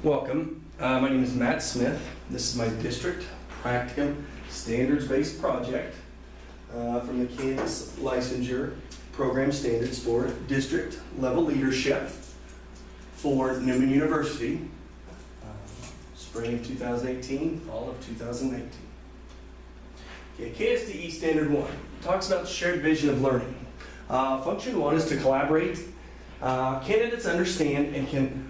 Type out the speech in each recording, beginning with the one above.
Welcome. My name is Matt Smith. This is my district practicum standards-based project from the Kansas Licensure Program Standards for District Level Leadership for Newman University, spring of 2018, fall of 2019. Okay, KSDE Standard 1 talks about shared vision of learning. Function 1 is to collaborate. Candidates understand and can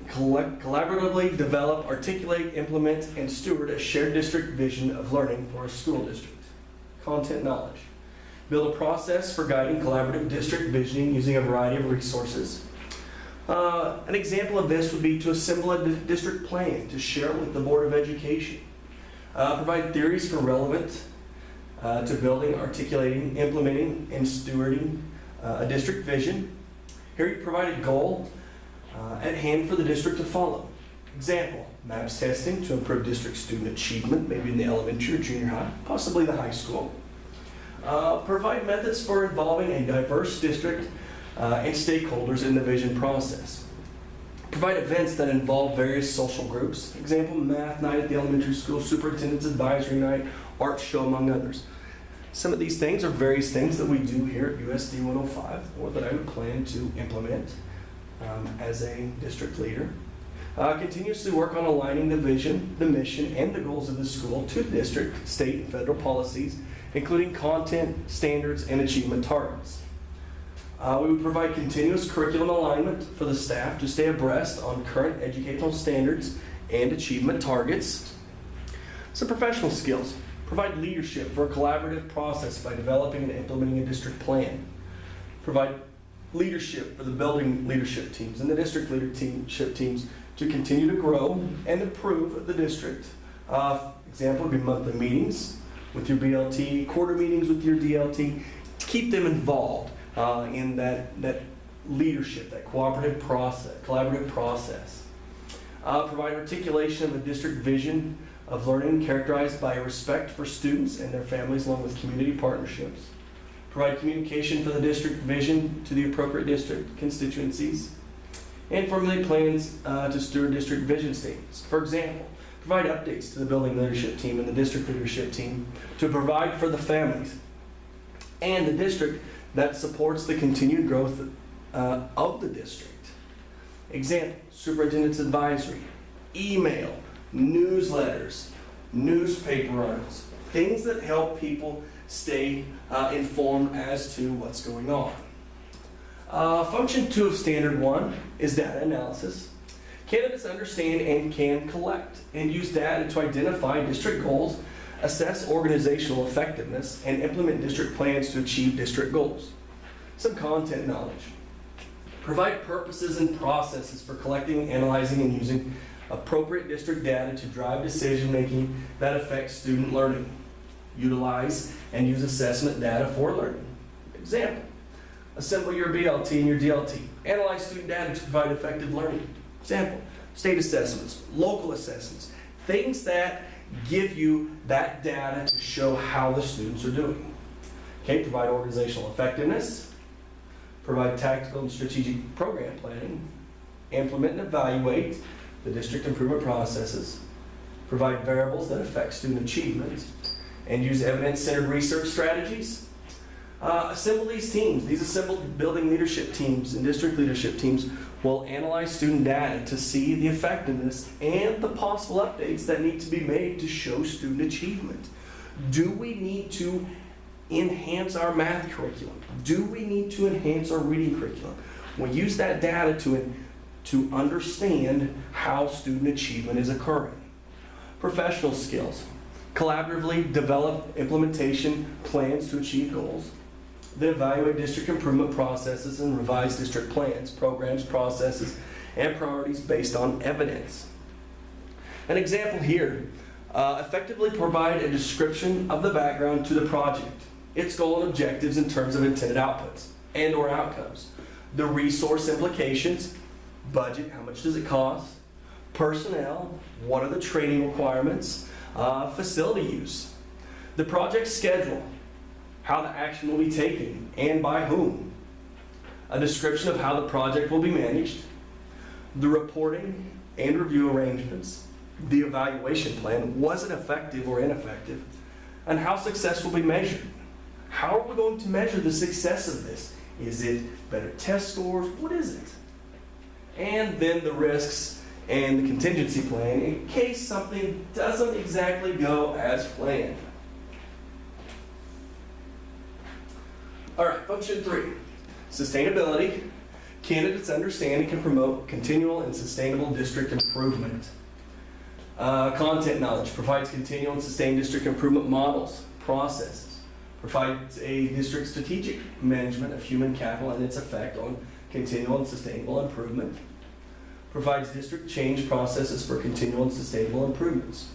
collaboratively develop, articulate, implement, and steward a shared district vision of learning for a school district. Content knowledge. Build a process for guiding collaborative district visioning using a variety of resources. An example of this would be to assemble a district plan to share with the Board of Education. Provide theories for relevant to building, articulating, implementing, and stewarding a district vision. Here you provide a goal at hand for the district to follow. Example, MAPS testing to improve district student achievement, maybe in the elementary or junior high, possibly the high school. Provide methods for involving a diverse district and stakeholders in the vision process. Provide events that involve various social groups. Example, math night at the elementary school, superintendent's advisory night, art show, among others. Some of these things are various things that we do here at USD 105 or that I would plan to implement as a district leader. Continuously work on aligning the vision, the mission, and the goals of the school to district, state, and federal policies, including content, standards, and achievement targets. We would provide continuous curriculum alignment for the staff to stay abreast on current educational standards and achievement targets. Some professional skills. Provide leadership for a collaborative process by developing and implementing a district plan. Provide leadership for the building leadership teams and the district leadership teams to continue to grow and improve the district. Example would be monthly meetings with your BLT, quarter meetings with your DLT. Keep them involved in that leadership, that collaborative process. Provide articulation of a district vision of learning characterized by respect for students and their families along with community partnerships. Provide communication for the district vision to the appropriate district constituencies. And formulate plans to steward district vision statements. For example, provide updates to the building leadership team and the district leadership team to provide for the families and the district that supports the continued growth of the district. Example, superintendent's advisory, email, newsletters, newspaper articles, things that help people stay informed as to what's going on. Function 2 of Standard 1 is data analysis. Candidates understand and can collect and use data to identify district goals, assess organizational effectiveness, and implement district plans to achieve district goals. Some content knowledge. Provide purposes and processes for collecting, analyzing, and using appropriate district data to drive decision making that affects student learning. Utilize and use assessment data for learning. Example, assemble your BLT and your DLT. Analyze student data to provide effective learning. Example, state assessments, local assessments, things that give you that data to show how the students are doing. Okay, provide organizational effectiveness, provide tactical and strategic program planning, implement and evaluate the district improvement processes, provide variables that affect student achievement, and use evidence-centered research strategies. Assemble these teams. These assembled building leadership teams and district leadership teams will analyze student data to see the effectiveness and the possible updates that need to be made to show student achievement. Do we need to enhance our math curriculum? Do we need to enhance our reading curriculum? We'll use that data to understand how student achievement is occurring. Professional skills. Collaboratively develop implementation plans to achieve goals. Then evaluate district improvement processes and revise district plans, programs, processes, and priorities based on evidence. An example here, effectively provide a description of the background to the project, its goal and objectives in terms of intended outputs and or outcomes, the resource implications, budget, how much does it cost, personnel, what are the training requirements, facility use, the project schedule, how the action will be taken and by whom, a description of how the project will be managed, the reporting and review arrangements, the evaluation plan, was it effective or ineffective, and how success will be measured. How are we going to measure the success of this? Is it better test scores? What is it? And then the risks and the contingency plan in case something doesn't exactly go as planned. All right, function 3, sustainability. Candidates understand and can promote continual and sustainable district improvement. Content knowledge provides continual and sustained district improvement models, processes, provides a district strategic management of human capital and its effect on continual and sustainable improvement, provides district change processes for continual and sustainable improvements.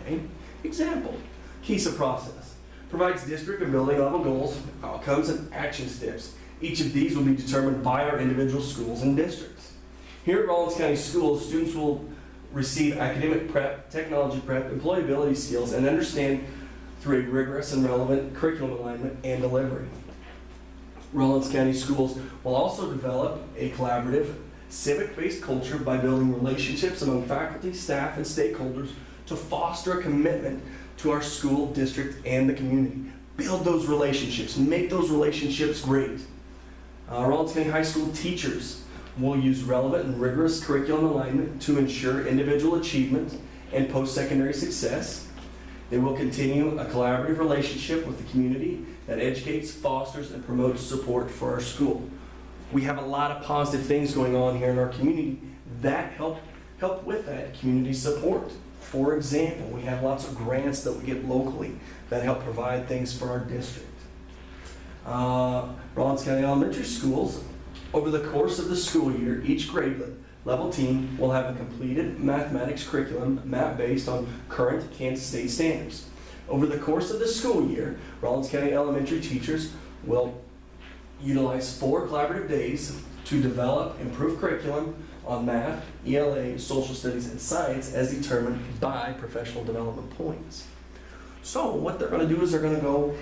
Okay? Example, KISA process provides district and building level goals, outcomes, and action steps. Each of these will be determined by our individual schools and districts. Here at Rawlins County Schools, students will receive academic prep, technology prep, employability skills, and understand through a rigorous and relevant curriculum alignment and delivery. Rawlins County Schools will also develop a collaborative, civic-based culture by building relationships among faculty, staff, and stakeholders to foster a commitment to our school, district, and the community. Build those relationships, make those relationships great. Rawlins County High School teachers will use relevant and rigorous curriculum alignment to ensure individual achievement and post-secondary success. They will continue a collaborative relationship with the community that educates, fosters, and promotes support for our school. We have a lot of positive things going on here in our community that help with that community support. For example, we have lots of grants that we get locally that help provide things for our district. Rawlins County Elementary Schools, over the course of the school year, each grade level team will have a completed mathematics curriculum map based on current Kansas State standards. Over the course of the school year, Rawlins County Elementary teachers will utilize 4 collaborative days to develop improved curriculum on math, ELA, social studies, and science as determined by professional development points. So what they're going to do is they're going to go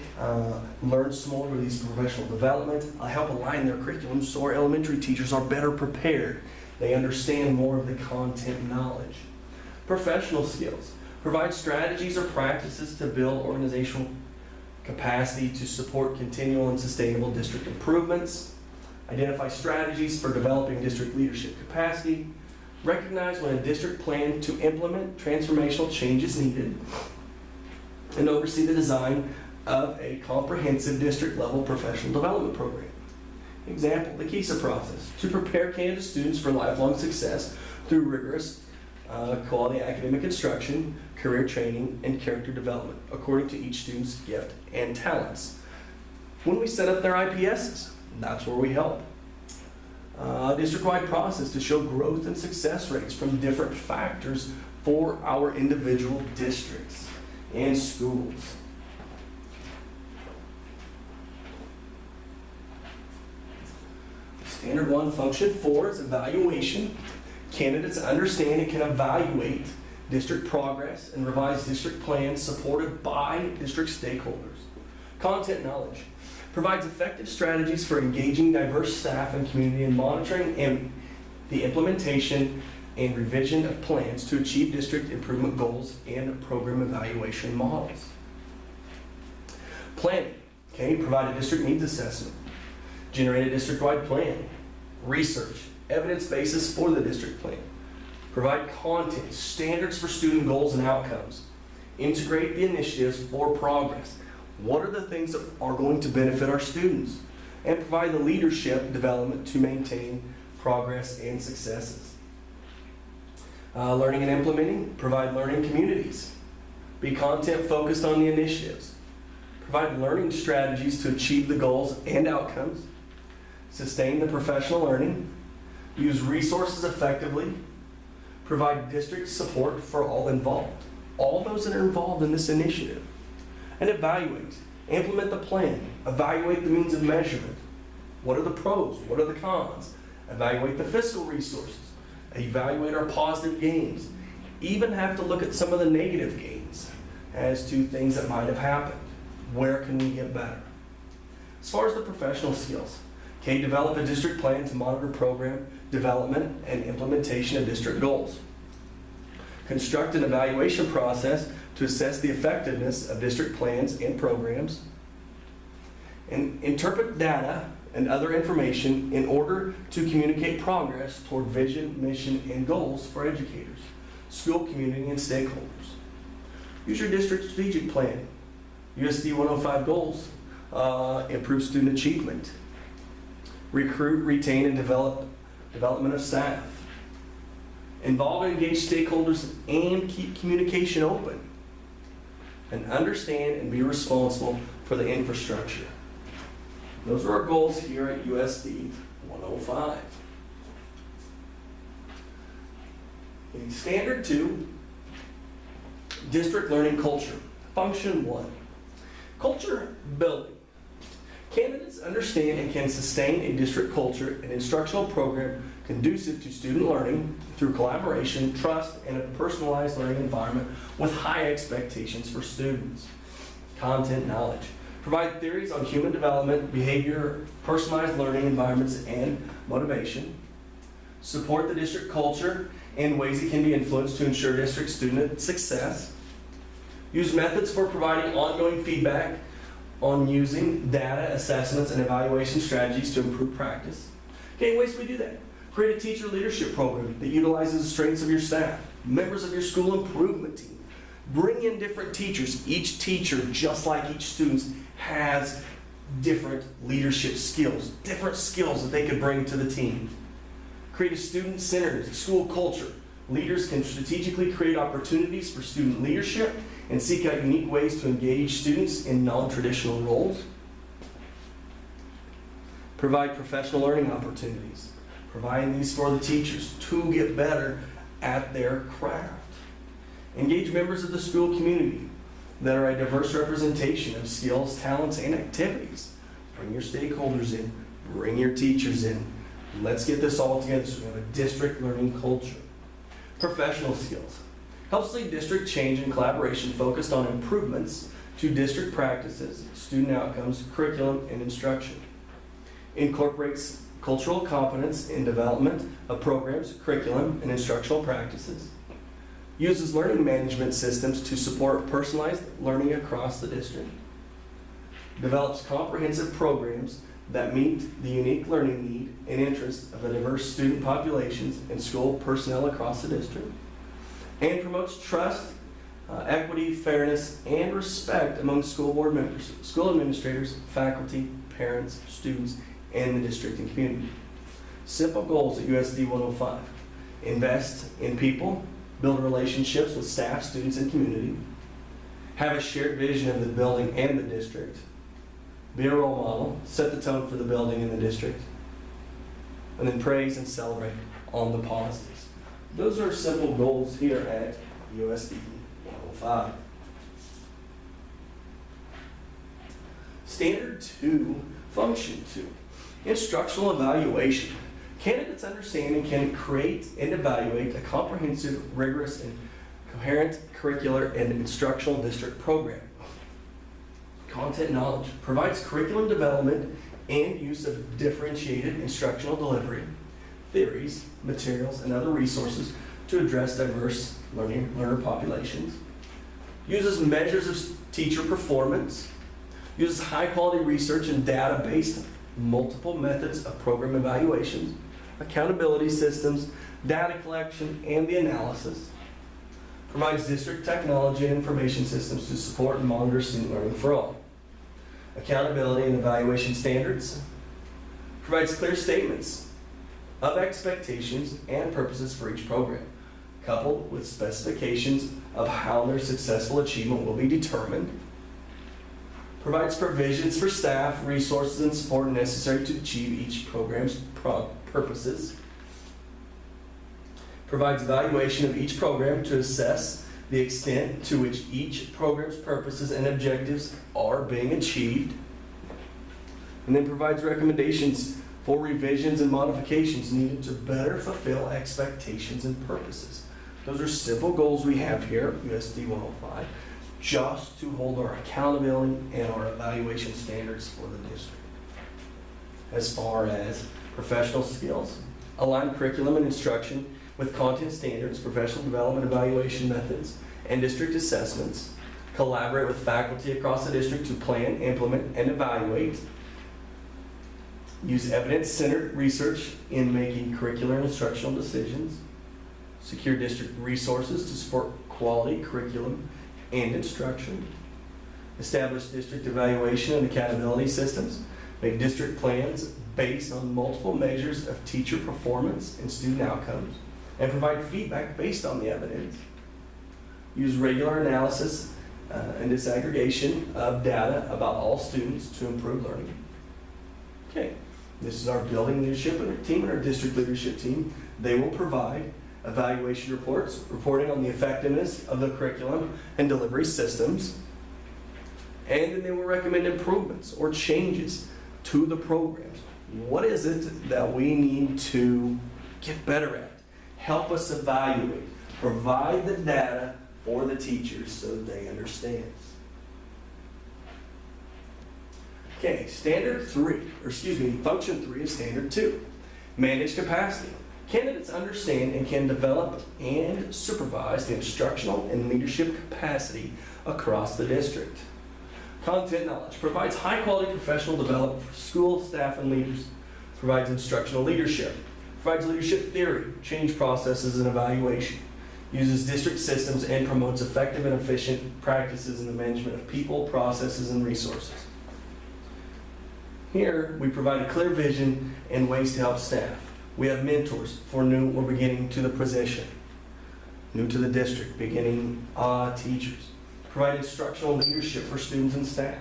learn some more of these professional development, help align their curriculum so our elementary teachers are better prepared. They understand more of the content knowledge. Professional skills provide strategies or practices to build organizational capacity to support continual and sustainable district improvements. Identify strategies for developing district leadership capacity. Recognize when a district plan to implement transformational change is needed. And oversee the design of a comprehensive district-level professional development program. Example, the KISA process, to prepare candidate students for lifelong success through rigorous quality academic instruction, career training, and character development, according to each student's gift and talents. When we set up their IPSs, that's where we help. District-wide process to show growth and success rates from different factors for our individual districts and schools. Standard 1, Function 4 is evaluation. Candidates understand and can evaluate district progress and revise district plans supported by district stakeholders. Content knowledge provides effective strategies for engaging diverse staff and community in monitoring and the implementation and revision of plans to achieve district improvement goals and program evaluation models. Planning, okay, provide a district needs assessment, generate a district-wide plan, research, evidence basis for the district plan, provide content, standards for student goals and outcomes, integrate the initiatives for progress. What are the things that are going to benefit our students? And provide the leadership development to maintain progress and successes. Learning and implementing, provide learning communities. Be content focused on the initiatives. Provide learning strategies to achieve the goals and outcomes. Sustain the professional learning. Use resources effectively. Provide district support for all involved. All those that are involved in this initiative. And evaluate. Implement the plan. Evaluate the means of measurement. What are the pros? What are the cons? Evaluate the fiscal resources. Evaluate our positive gains. Even have to look at some of the negative gains as to things that might have happened. Where can we get better? As far as the professional skills, Okay, develop a district plan to monitor program development and implementation of district goals. Construct an evaluation process to assess the effectiveness of district plans and programs. And interpret data and other information in order to communicate progress toward vision, mission, and goals for educators, school community, and stakeholders. Use your district strategic plan. USD 105 goals, improve student achievement. Recruit, retain, and development of staff. Involve and engage stakeholders and keep communication open. And understand and be responsible for the infrastructure. Those are our goals here at USD 105. Okay, Standard 2, District Learning Culture. Function 1, Culture Building. Candidates understand and can sustain a district culture and instructional program conducive to student learning through collaboration, trust, and a personalized learning environment with high expectations for students. Content knowledge. Provide theories on human development, behavior, personalized learning environments, and motivation. Support the district culture and ways it can be influenced to ensure district student success. Use methods for providing ongoing feedback on using data, assessments, and evaluation strategies to improve practice. Okay, ways we do that. Create a teacher leadership program that utilizes the strengths of your staff, members of your school improvement team. Bring in different teachers. Each teacher, just like each student, has different leadership skills, different skills that they could bring to the team. Create a student-centered school culture. Leaders can strategically create opportunities for student leadership and seek out unique ways to engage students in non-traditional roles. Provide professional learning opportunities. Providing these for the teachers to get better at their craft. Engage members of the school community that are a diverse representation of skills, talents, and activities. Bring your stakeholders in. Bring your teachers in. Let's get this all together so we have a district learning culture. Professional skills. Helps lead district change and collaboration focused on improvements to district practices, student outcomes, curriculum, and instruction. Incorporates cultural competence in development of programs, curriculum, and instructional practices. Uses learning management systems to support personalized learning across the district. Develops comprehensive programs that meet the unique learning need and interests of the diverse student populations and school personnel across the district. And promotes trust, equity, fairness, and respect among school board members, school administrators, faculty, parents, students, and the district and community. Simple goals at USD 105. Invest in people, build relationships with staff, students, and community. Have a shared vision of the building and the district. Be a role model, set the tone for the building and the district. And then praise and celebrate on the positives. Those are simple goals here at USD 105. Standard 2, Function 2, Instructional Evaluation. Candidates understand and can create and evaluate a comprehensive, rigorous, and coherent curricular and instructional district program. Content knowledge. Provides curriculum development and use of differentiated instructional delivery, theories, materials, and other resources to address diverse learner populations. Uses measures of teacher performance. Uses high-quality research and data-based multiple methods of program evaluations, accountability systems, data collection, and the analysis. Provides district technology and information systems to support and monitor student learning for all. Accountability and evaluation standards. Provides clear statements of expectations and purposes for each program, coupled with specifications of how their successful achievement will be determined. Provides provisions for staff, resources, and support necessary to achieve each program's purposes. Provides evaluation of each program to assess the extent to which each program's purposes and objectives are being achieved. And then provides recommendations for revisions and modifications needed to better fulfill expectations and purposes. Those are simple goals we have here at USD 105, just to hold our accountability and our evaluation standards for the district. as far as professional skills, align curriculum and instruction with content standards, professional development evaluation methods, and district assessments, collaborate with faculty across the district to plan, implement, and evaluate, use evidence-centered research in making curricular and instructional decisions, secure district resources to support quality curriculum and instruction, establish district evaluation and accountability systems, make district plans based on multiple measures of teacher performance and student outcomes, and provide feedback based on the evidence, use regular analysis and disaggregation of data about all students to improve learning. Okay, this is our building leadership team and our district leadership team. They will provide evaluation reports, reporting on the effectiveness of the curriculum and delivery systems, and then they will recommend improvements or changes to the programs. What is it that we need to get better at? Help us evaluate. Provide the data for the teachers so that they understand. Okay, function 3 is standard 2. Manage capacity. Candidates understand and can develop and supervise the instructional and leadership capacity across the district. Content knowledge provides high-quality professional development for school staff and leaders. Provides instructional leadership. Provides leadership theory, change processes, and evaluation. Uses district systems and promotes effective and efficient practices in the management of people, processes, and resources. Here, we provide a clear vision and ways to help staff. We have mentors for new or beginning to the position, new to the district, beginning teachers. Provide instructional leadership for students and staff.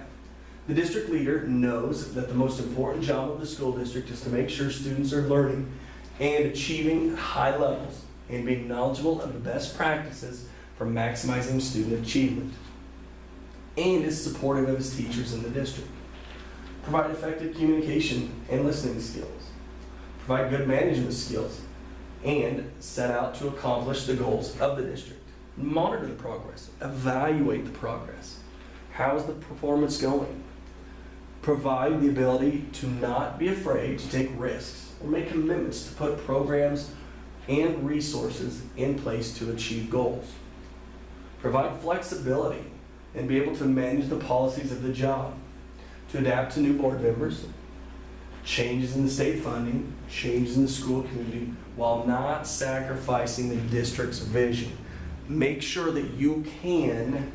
The district leader knows that the most important job of the school district is to make sure students are learning and achieving high levels and being knowledgeable of the best practices for maximizing student achievement, and is supportive of his teachers in the district. Provide effective communication and listening skills. Provide good management skills, and set out to accomplish the goals of the district. Monitor the progress. Evaluate the progress. How is the performance going? Provide the ability to not be afraid to take risks or make commitments to put programs and resources in place to achieve goals. Provide flexibility and be able to manage the policies of the job, to adapt to new board members, changes in the state funding, changes in the school community, while not sacrificing the district's vision. Make sure that you can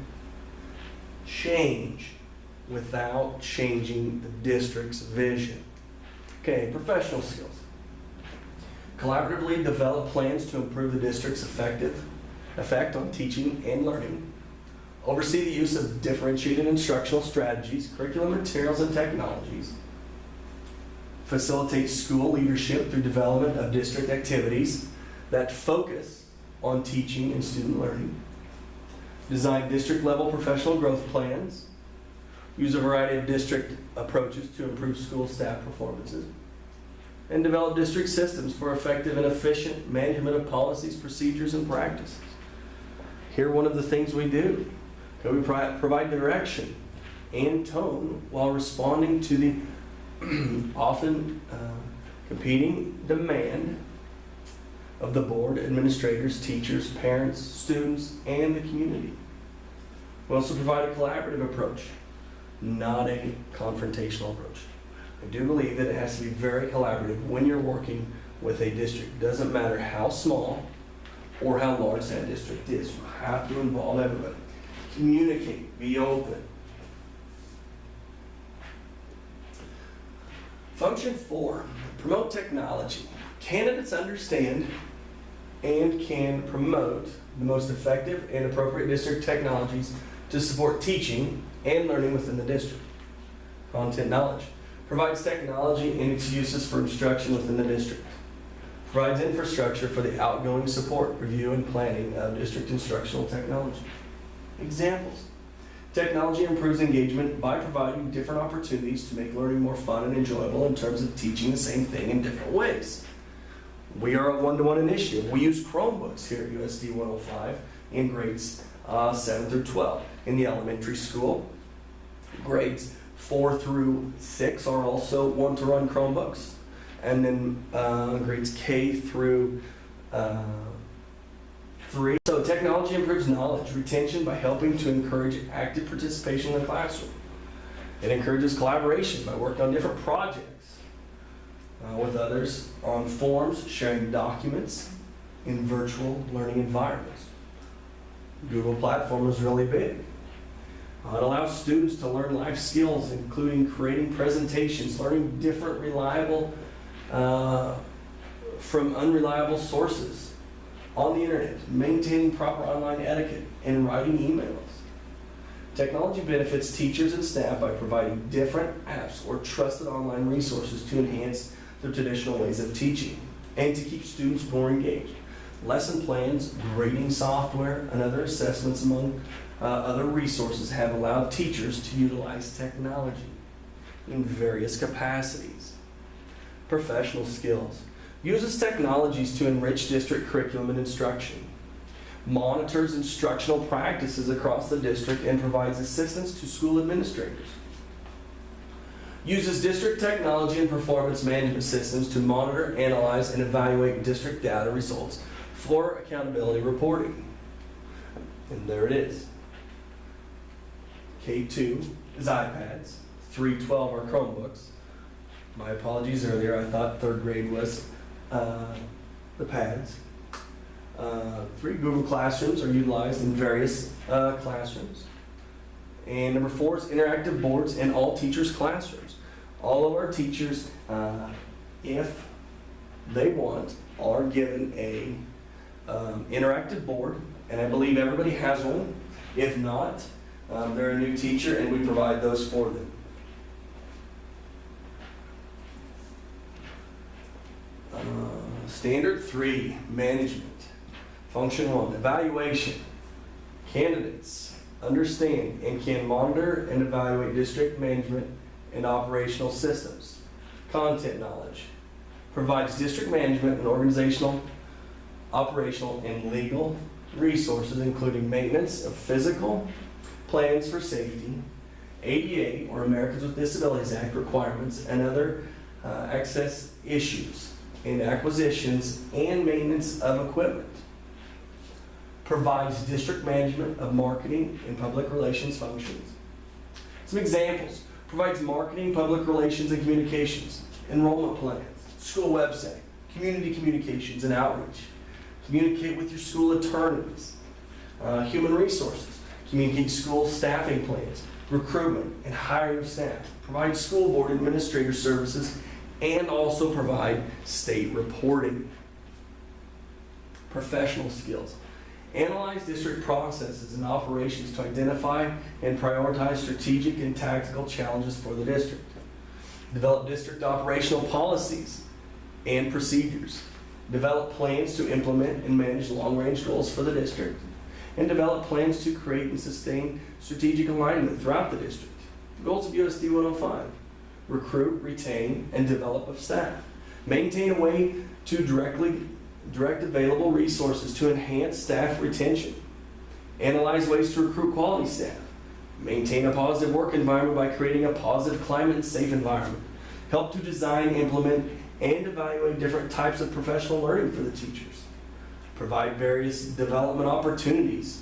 change without changing the district's vision. Okay, professional skills. Collaboratively develop plans to improve the district's effect on teaching and learning. Oversee the use of differentiated instructional strategies, curriculum materials, and technologies. Facilitate school leadership through development of district activities that focus on teaching and student learning. Design district-level professional growth plans. Use a variety of district approaches to improve school staff performances. And develop district systems for effective and efficient management of policies, procedures, and practices. Here, one of the things we do. We provide direction and tone while responding to the often competing demand of the board, administrators, teachers, parents, students, and the community. We also provide a collaborative approach, not a confrontational approach. I do believe that it has to be very collaborative when you're working with a district. It doesn't matter how small or how large that district is. You have to involve everybody. Communicate, be open. Function 4, promote technology. Candidates understand and can promote the most effective and appropriate district technologies to support teaching and learning within the district. Content knowledge. Provides technology and its uses for instruction within the district. Provides infrastructure for the outgoing support, review, and planning of district instructional technology. Examples. Technology improves engagement by providing different opportunities to make learning more fun and enjoyable in terms of teaching the same thing in different ways. We are a one-to-one initiative. We use Chromebooks here at USD 105 in grades 7 through 12. In the elementary school, grades 4 through 6 are also want to run Chromebooks. And then grades K through 3. So technology improves knowledge retention by helping to encourage active participation in the classroom. It encourages collaboration by working on different projects with others on forums, sharing documents in virtual learning environments. Google platform is really big. It allows students to learn life skills, including creating presentations, learning different reliable from unreliable sources on the internet, maintaining proper online etiquette, and writing emails. Technology benefits teachers and staff by providing different apps or trusted online resources to enhance the traditional ways of teaching and to keep students more engaged. Lesson plans, grading software, and other assessments among other resources have allowed teachers to utilize technology in various capacities. Professional skills. Uses technologies to enrich district curriculum and instruction. Monitors instructional practices across the district and provides assistance to school administrators. Uses district technology and performance management systems to monitor, analyze, and evaluate district data results for accountability reporting. And there it is. K2 is iPads, 312 are Chromebooks. My apologies earlier, I thought 3rd grade was the pads. 3 Google Classrooms are utilized in various classrooms. And number 4 is interactive boards in all teachers' classrooms. All of our teachers, if they want, are given a interactive board, and I believe everybody has one. If not, they're a new teacher and we provide those for them. Standard 3, management. Function 1, evaluation. Candidates understand and can monitor and evaluate district management and operational systems. Content knowledge. Provides district management and organizational, operational, and legal resources, including maintenance of physical plans for safety, ADA, or Americans with Disabilities Act requirements, and other access issues and acquisitions and maintenance of equipment. Provides district management of marketing and public relations functions. Some examples. Provides marketing, public relations, and communications, enrollment plans, school website, community communications and outreach. Communicate with your school attorneys. Human resources. Communicate school staffing plans, recruitment, and hiring staff. Provide school board administrator services and also provide state reporting. Professional skills. Analyze district processes and operations to identify and prioritize strategic and tactical challenges for the district. Develop district operational policies and procedures. Develop plans to implement and manage long-range goals for the district. And develop plans to create and sustain strategic alignment throughout the district. The goals of USD 105. Recruit, retain, and develop of staff. Maintain a way to direct available resources to enhance staff retention. Analyze ways to recruit quality staff. Maintain a positive work environment by creating a positive climate and safe environment. Help to design, implement, and evaluate different types of professional learning for the teachers. Provide various development opportunities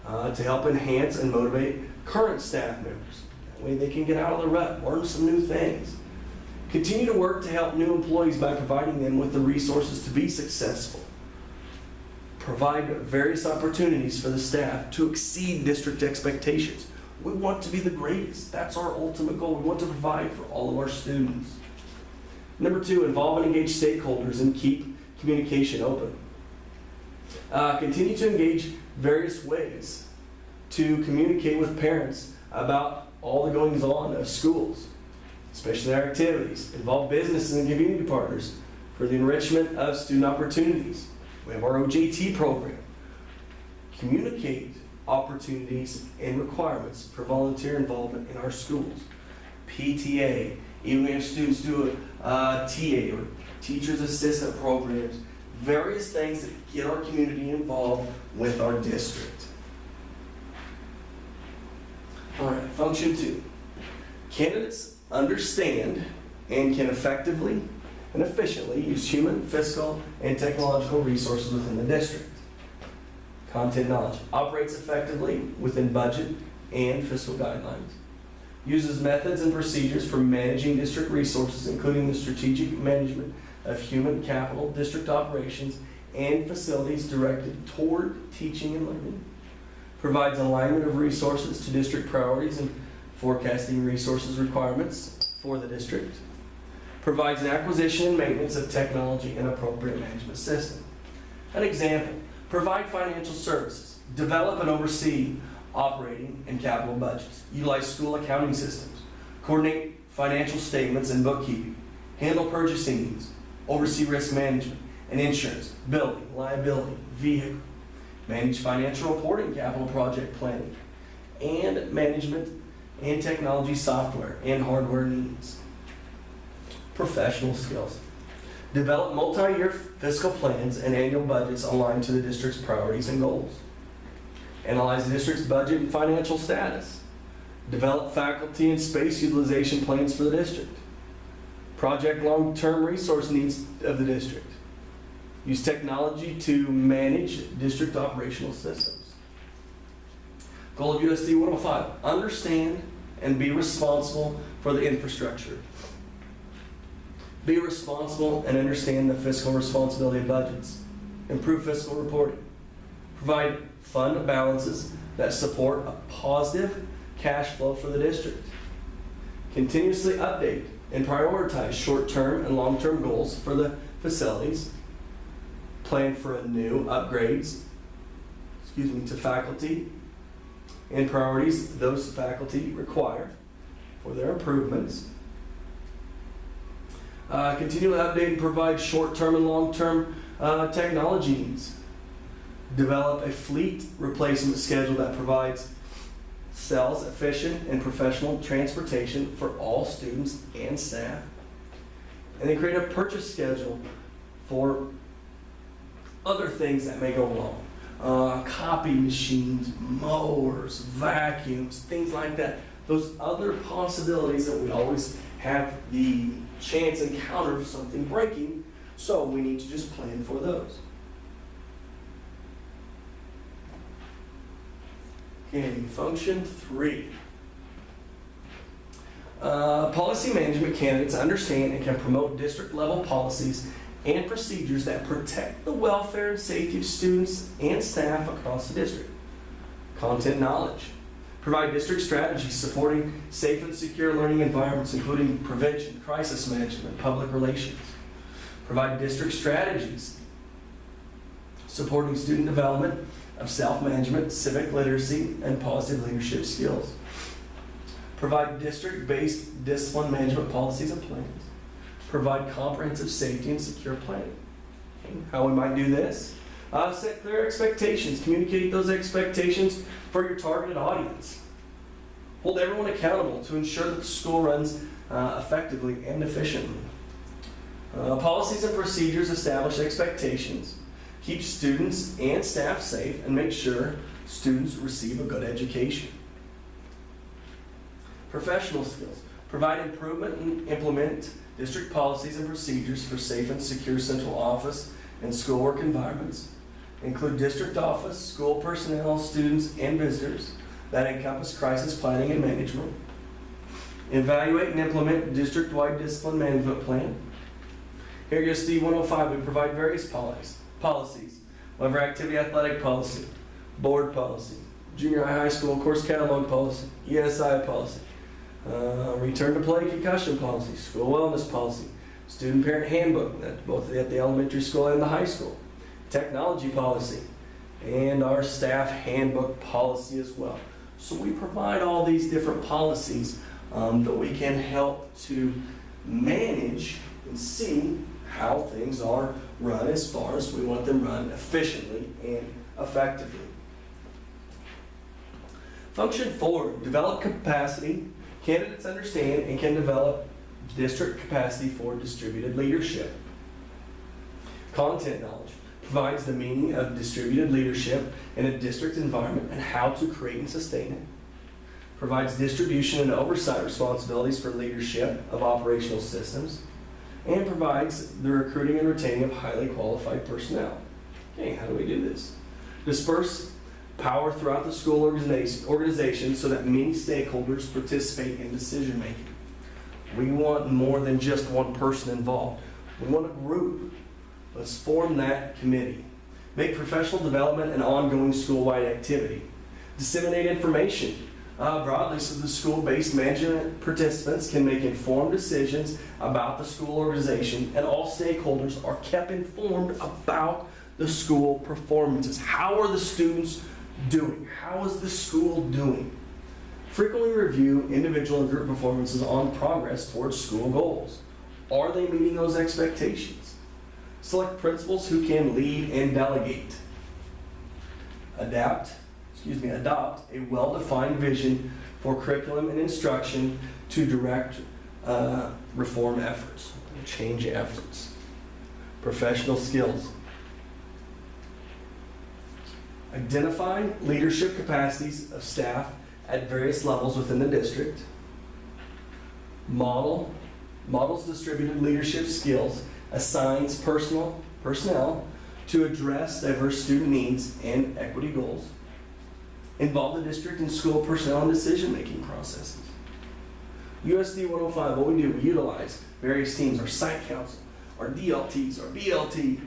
to help enhance and motivate current staff members. That way they can get out of the rut, learn some new things. Continue to work to help new employees by providing them with the resources to be successful. Provide various opportunities for the staff to exceed district expectations. We want to be the greatest. That's our ultimate goal. We want to provide for all of our students. Number 2, involve and engage stakeholders and keep communication open. Continue to engage various ways to communicate with parents about all the goings on of schools, especially their activities. Involve businesses and community partners for the enrichment of student opportunities. We have our OJT program. Communicate opportunities and requirements for volunteer involvement in our schools. PTA, even we have students do a TA or teacher's assistant programs, various things that get our community involved with our district. All right, function 2. Candidates understand and can effectively and efficiently use human, fiscal, and technological resources within the district. Content knowledge operates effectively within budget and fiscal guidelines. Uses methods and procedures for managing district resources, including the strategic management of human capital, district operations, and facilities directed toward teaching and learning. Provides alignment of resources to district priorities and forecasting resources requirements for the district. Provides an acquisition and maintenance of technology and appropriate management system. An example, provide financial services, develop and oversee operating and capital budgets, utilize school accounting systems, coordinate financial statements and bookkeeping, handle purchasing needs, oversee risk management and insurance, building, liability, vehicle, manage financial reporting, capital project planning, and management and technology software and hardware needs. Professional skills. Develop multi-year fiscal plans and annual budgets aligned to the district's priorities and goals. Analyze the district's budget and financial status. Develop faculty and space utilization plans for the district. Project long-term resource needs of the district. Use technology to manage district operational systems. Goal of USD 105, understand and be responsible for the infrastructure. Be responsible and understand the fiscal responsibility of budgets. Improve fiscal reporting. Provide fund balances that support a positive cash flow for the district. Continuously update and prioritize short-term and long-term goals for the facilities. Plan for new upgrades to faculty and priorities those faculty require for their improvements. Continually update and provide short-term and long-term technology needs. Develop a fleet replacement schedule that provides sells efficient and professional transportation for all students and staff. And then create a purchase schedule for other things that may go wrong. Copy machines, mowers, vacuums, things like that. Those other possibilities that we always have the chance encounter of something breaking, so we need to just plan for those. Okay, function 3. Policy management candidates understand and can promote district level policies and procedures that protect the welfare and safety of students and staff across the district. Content knowledge. Provide district strategies supporting safe and secure learning environments, including prevention, crisis management, and public relations. Provide district strategies supporting student development of self-management, civic literacy, and positive leadership skills. Provide district-based discipline management policies and plans. Provide comprehensive safety and secure planning. Okay, how we might do this? Set clear expectations. Communicate those expectations for your targeted audience. Hold everyone accountable to ensure that the school runs effectively and efficiently. Policies and procedures establish expectations. Keep students and staff safe and make sure students receive a good education. Professional skills. Provide improvement and implement district policies and procedures for safe and secure central office and schoolwork environments. Include district office, school personnel, students, and visitors that encompass crisis planning and management. Evaluate and implement district-wide discipline management plan. Here at USD 105, we provide various policies. Whatever activity athletic policy, board policy, junior high school course catalog policy, ESI policy, return to play concussion policy, school wellness policy, student parent handbook, that's both at the elementary school and the high school, technology policy, and our staff handbook policy as well. So we provide all these different policies that we can help to manage and see how things are run as far as we want them run efficiently and effectively. Function 4, develop capacity. Candidates understand and can develop district capacity for distributed leadership. Content knowledge provides the meaning of distributed leadership in a district environment and how to create and sustain it. provides distribution and oversight responsibilities for leadership of operational systems, and provides the recruiting and retaining of highly qualified personnel. Okay, how do we do this? Disperse power throughout the school organization so that many stakeholders participate in decision making. We want more than just one person involved. We want a group. Let's form that committee. Make professional development an ongoing school-wide activity. Disseminate information broadly so the school-based management participants can make informed decisions about the school organization, and all stakeholders are kept informed about the school performances. How are the students doing? How is the school doing? Frequently review individual and group performances on progress towards school goals. Are they meeting those expectations? Select principals who can lead and delegate. Adopt a well-defined vision for curriculum and instruction to direct reform efforts, change efforts. Professional skills. Identify leadership capacities of staff at various levels within the district. Models distributed leadership skills, assigns personnel to address diverse student needs and equity goals. Involve the district in school personnel and decision-making processes. USD 105, what we do, we utilize various teams, our site council, our DLTs, our BLT.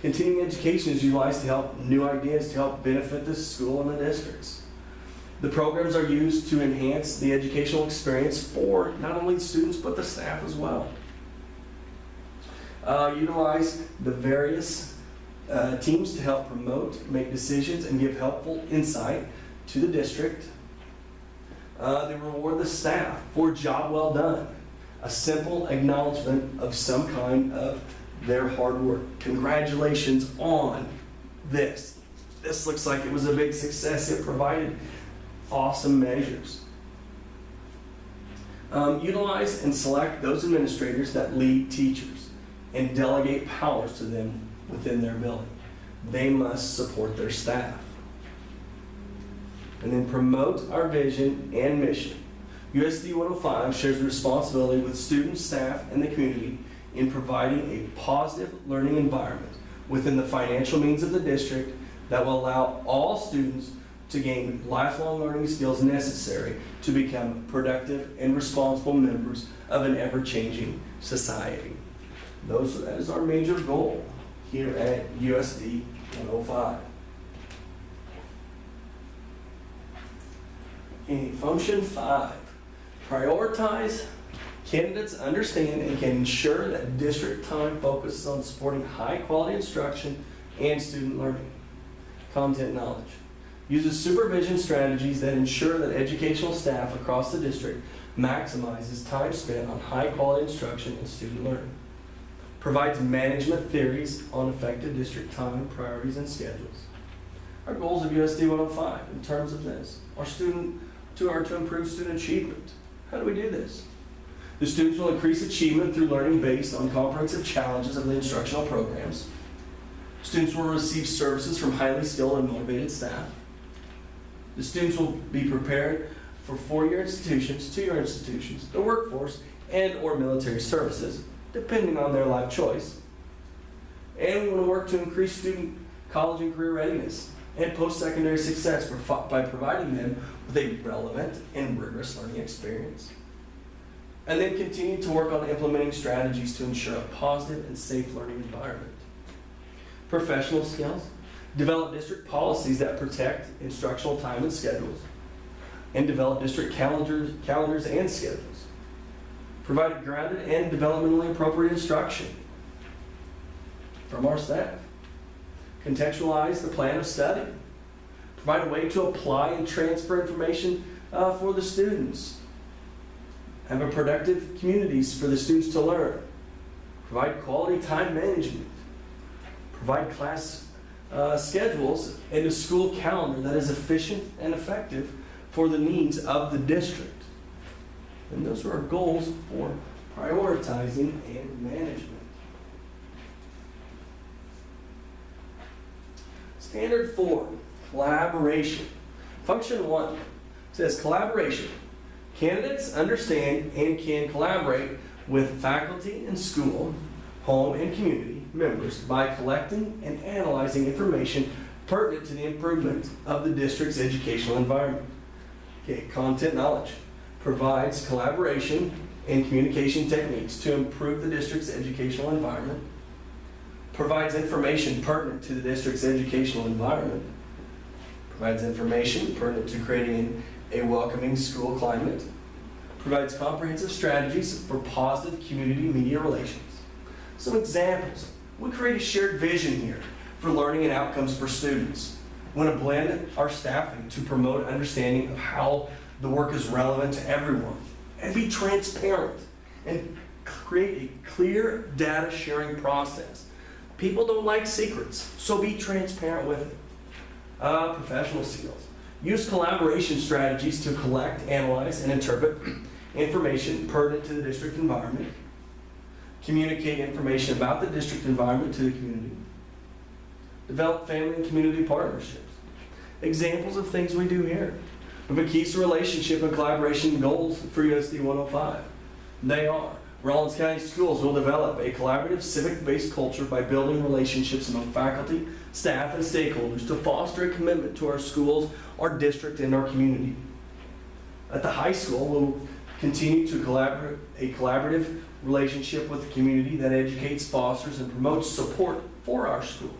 Continuing education is utilized to help new ideas to help benefit the school and the districts. The programs are used to enhance the educational experience for not only the students but the staff as well. Utilize the various teams to help promote, make decisions, and give helpful insight to the district. They reward the staff for a job well done. A simple acknowledgement of some kind of their hard work. Congratulations on this. This looks like it was a big success. It provided awesome measures. Utilize and select those administrators that lead teachers and delegate powers to them within their building. They must support their staff. And then promote our vision and mission. USD 105 shares the responsibility with students, staff, and the community in providing a positive learning environment within the financial means of the district that will allow all students to gain lifelong learning skills necessary to become productive and responsible members of an ever-changing society. That is our major goal here at USD 105. Okay, function 5. Prioritize. Candidates understand and can ensure that district time focuses on supporting high quality instruction and student learning. Content knowledge. Uses supervision strategies that ensure that educational staff across the district maximizes time spent on high quality instruction and student learning. Provides management theories on effective district time, priorities, and schedules. Our goals of USD 105 in terms of this are to improve student achievement. How do we do this? The students will increase achievement through learning based on comprehensive challenges of the instructional programs. Students will receive services from highly skilled and motivated staff. The students will be prepared for four-year institutions, two-year institutions, the workforce, and or military services, depending on their life choice. And we want to work to increase student college and career readiness and post-secondary success by providing them with a relevant and rigorous learning experience. And then continue to work on implementing strategies to ensure a positive and safe learning environment. Professional skills. Develop district policies that protect instructional time and schedules. And develop district calendars and schedules. Provide grounded and developmentally appropriate instruction from our staff. Contextualize the plan of study. Provide a way to apply and transfer information for the students. Have a productive communities for the students to learn. Provide quality time management. Provide class schedules and a school calendar that is efficient and effective for the needs of the district. And those are our goals for prioritizing and management. Standard 4, collaboration. Function 1, says collaboration. Candidates understand and can collaborate with faculty and school, home, and community members by collecting and analyzing information pertinent to the improvement of the district's educational environment. Okay, content knowledge provides collaboration and communication techniques to improve the district's educational environment, provides information pertinent to the district's educational environment, provides information pertinent to creating a welcoming school climate, provides comprehensive strategies for positive community media relations. Some examples. We create a shared vision here for learning and outcomes for students. We want to blend our staffing to promote understanding of how the work is relevant to everyone and be transparent and create a clear data sharing process. People don't like secrets, so be transparent with it. Professional skills. Use collaboration strategies to collect, analyze, and interpret information pertinent to the district environment. Communicate information about the district environment to the community. Develop family and community partnerships. Examples of things we do here. We have a keys to relationship and collaboration goals for USD 105. They are: Rollins County Schools will develop a collaborative civic-based culture by building relationships among faculty, staff, and stakeholders to foster a commitment to our schools, our district, and our community. At the high school, we'll continue to collaborative relationship with the community that educates, fosters, and promotes support for our school.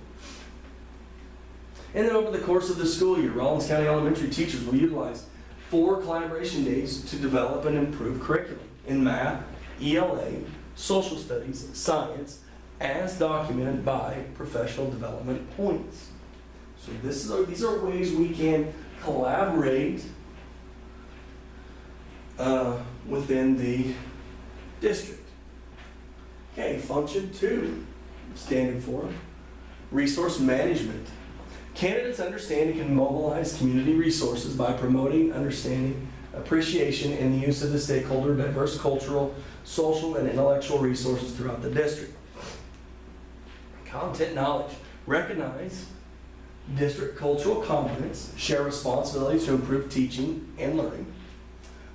And then over the course of the school year, Rollins County Elementary teachers will utilize 4 collaboration days to develop and improve curriculum in math, ELA, social studies, science, as documented by professional development points. So these are ways we can collaborate within the district. Okay, function 2, standing for resource management. Candidates understand and can mobilize community resources by promoting understanding, appreciation, and the use of the stakeholder diverse cultural, social, and intellectual resources throughout the district. Content knowledge. Recognize district cultural competence, share responsibilities to improve teaching and learning,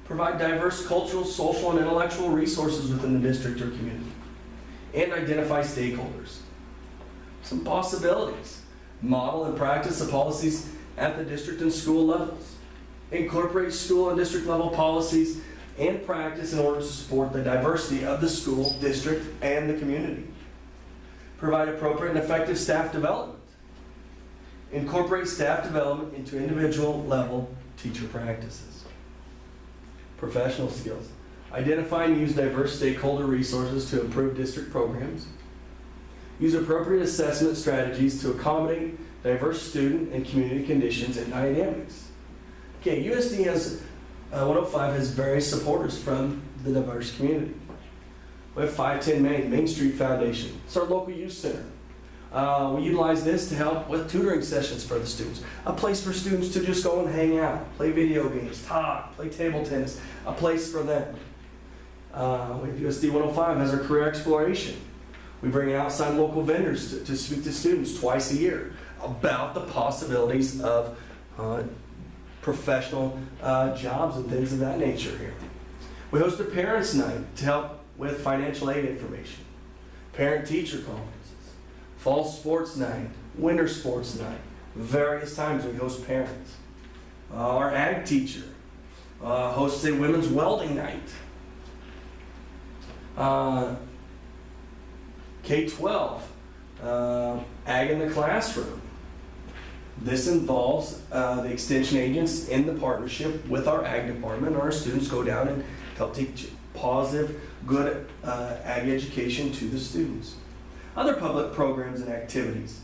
provide diverse cultural, social, and intellectual resources within the district or community, and identify stakeholders. Some possibilities. Model and practice the policies at the district and school levels. Incorporate school and district level policies and practice in order to support the diversity of the school, district, and the community. Provide appropriate and effective staff development. Incorporate staff development into individual level teacher practices. Professional skills. Identify and use diverse stakeholder resources to improve district programs. Use appropriate assessment strategies to accommodate diverse student and community conditions and dynamics. Okay, USD 105 has various supporters from the diverse community. We have 510 Main Street Foundation. It's our local youth center. We utilize this to help with tutoring sessions for the students. A place for students to just go and hang out, play video games, talk, play table tennis. A place for them. USD 105 has our career exploration. We bring in outside local vendors to speak to students twice a year about the possibilities of professional jobs and things of that nature here. We host a parents' night to help with financial aid information, parent-teacher conferences, fall sports night, winter sports night. Various times we host parents. Our ag teacher hosts a women's welding night. K-12, ag in the classroom. This involves the extension agents in the partnership with our ag department. Our students go down and help teach positive, good ag education to the students. Other public programs and activities.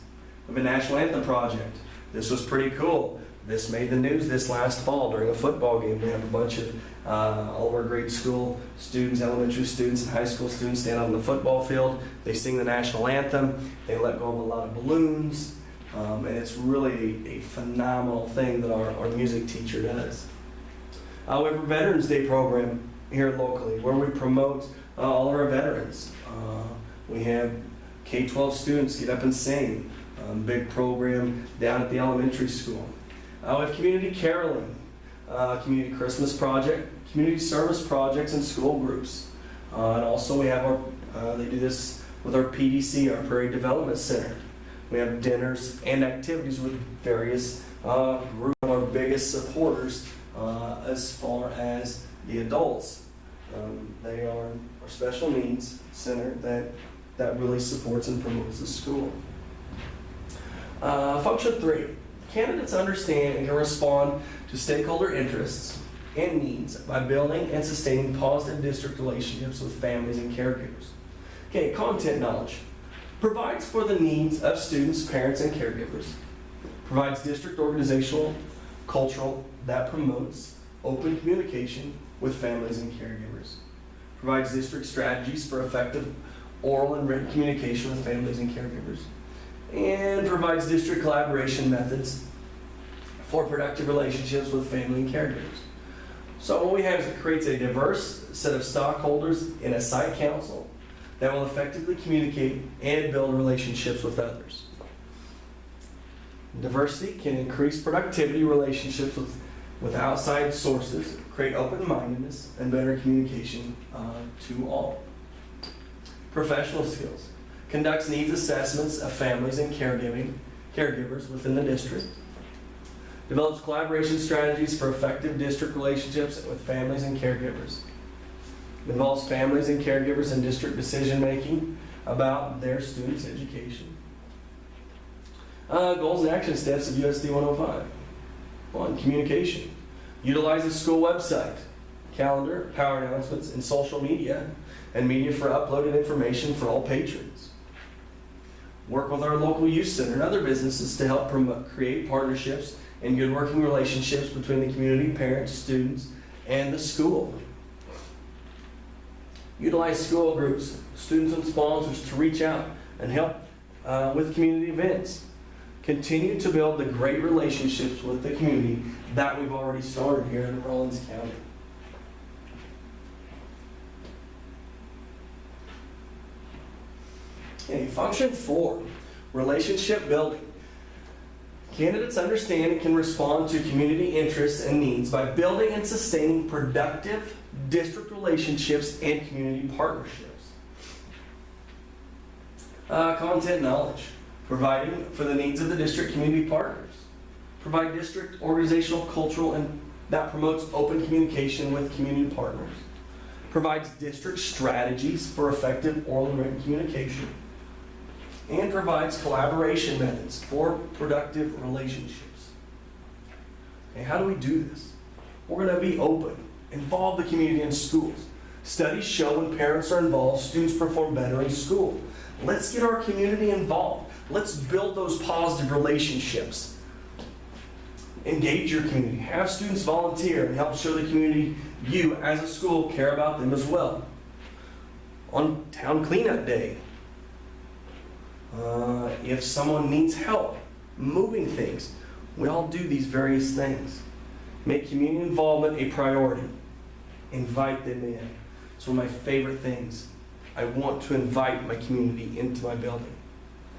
We have a National Anthem project. This was pretty cool. This made the news this last fall during a football game. We have a bunch of all of our grade school students, elementary students, and high school students stand on the football field. They sing the national anthem. They let go of a lot of balloons. And it's really a phenomenal thing that our music teacher does. We have a Veterans Day program here locally where we promote all of our veterans. We have K-12 students get up and sing. Big program down at the elementary school. We have community caroling. community Christmas project, community service projects, and school groups. And also we have they do this with our PDC, our Prairie Development Center. We have dinners and activities with various groups of our biggest supporters as far as the adults. They are our special needs center that really supports and promotes the school. Function 3, candidates understand and can respond to stakeholder interests and needs by building and sustaining positive district relationships with families and caregivers. Okay, content knowledge. Provides for the needs of students, parents, and caregivers. Provides district organizational, cultural that promotes open communication with families and caregivers. Provides district strategies for effective oral and written communication with families and caregivers. And provides district collaboration methods for productive relationships with family and caregivers. So what we have is it creates a diverse set of stockholders in a site council that will effectively communicate and build relationships with others. Diversity can increase productivity relationships with outside sources, create open-mindedness, and better communication to all. Professional skills. Conducts needs assessments of families and caregivers within the district. Develops collaboration strategies for effective district relationships with families and caregivers. Involves families and caregivers in district decision-making about their students' education. Goals and action steps of USD 105. 1. Communication. Utilize the school website, calendar, power announcements, and social media, and media for uploaded information for all patrons. Work with our local youth center and other businesses to help create partnerships and good working relationships between the community, parents, students, and the school. Utilize school groups, students, and sponsors to reach out and help with community events. Continue to build the great relationships with the community that we've already started here in Rollins County. Okay, function 4, relationship building. Candidates understand and can respond to community interests and needs by building and sustaining productive district relationships and community partnerships. Content knowledge. Providing for the needs of the district community partners. Provide district organizational, cultural, and that promotes open communication with community partners. Provides district strategies for effective oral and written communication. And provides collaboration methods for productive relationships. Okay, how do we do this? We're going to be open, involve the community in schools. Studies show when parents are involved, students perform better in school. Let's get our community involved. Let's build those positive relationships. Engage your community. Have students volunteer and help show the community you, as a school, care about them as well. On town cleanup day, if someone needs help moving things, we all do these various things. Make community involvement a priority. Invite them in. It's one of my favorite things. I want to invite my community into my building,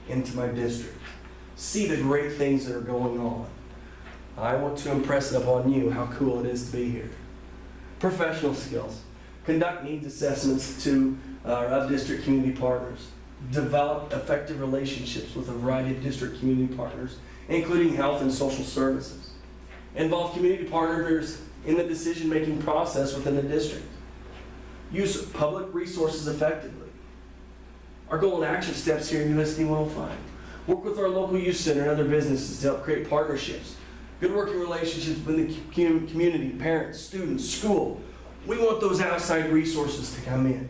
into my district. See the great things that are going on. I want to impress it upon you how cool it is to be here. Professional skills. Conduct needs assessments of district community partners. Develop effective relationships with a variety of district community partners, including health and social services. Involve community partners in the decision-making process within the district. Use public resources effectively. Our goal and action steps here in USD 105. Work with our local youth center and other businesses to help create partnerships. Good working relationships with the community, parents, students, school. We want those outside resources to come in.